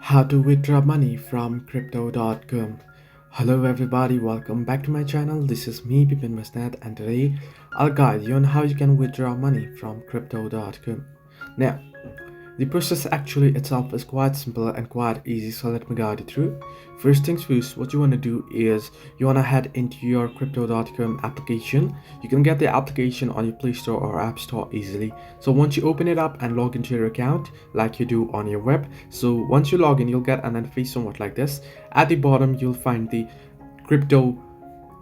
How to withdraw money from crypto.com. Hello everybody, welcome back to my channel. This is me Bipin Masnad, and today I'll guide you on how you can withdraw money from crypto.com. Now, the process actually itself is quite simple and quite easy, so let me guide you through. First things first, what you want to do is you want to head into your crypto.com application. You can get the application on your Play Store or App Store easily. So once you open it up and log into your account like you do on your web, so once you log in, you'll get an interface somewhat like this. At the bottom, you'll find the crypto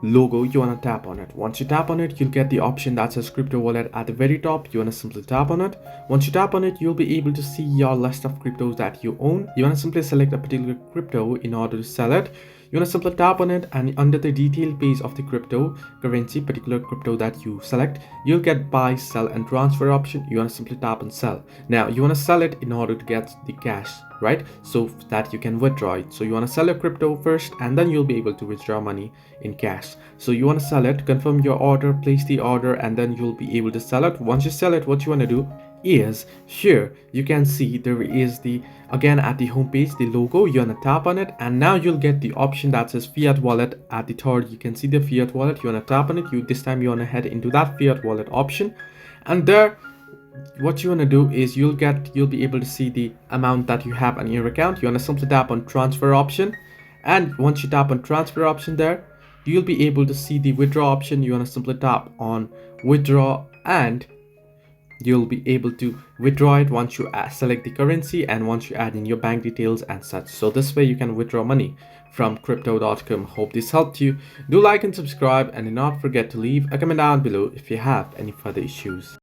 logo. You want to tap on it. Once you tap on it, you'll get the option that says crypto wallet at the very top. You want to simply tap on it. Once you tap on it, you'll be able to see your list of cryptos that you own. You want to simply select a particular crypto in order to sell it. You want to simply tap on it, and under the detailed page of the cryptocurrency, particular crypto that you select, you'll get buy, sell and transfer option. You want to simply tap on sell. Now you want to sell it in order to get the cash, right? So that you can withdraw it. So you want to sell your crypto first, and then you'll be able to withdraw money in cash. So you want to sell it, confirm your order, place the order, and then you'll be able to sell it. Once you sell it, what you want to do is here you can see there is the again at the home page the logo. You want to tap on it, and now you'll get the option that says fiat wallet at the third. You can see the fiat wallet. You want to tap on it. This time you want to head into that fiat wallet option, and there what you want to do is you'll be able to see the amount that you have on your account. You want to simply tap on transfer option, and once you tap on transfer option, there you'll be able to see the withdraw option. You want to simply tap on withdraw, and you'll be able to withdraw it once you select the currency and once you add in your bank details and such. So this way you can withdraw money from crypto.com. Hope this helped you. Do like and subscribe, and do not forget to leave a comment down below if you have any further issues.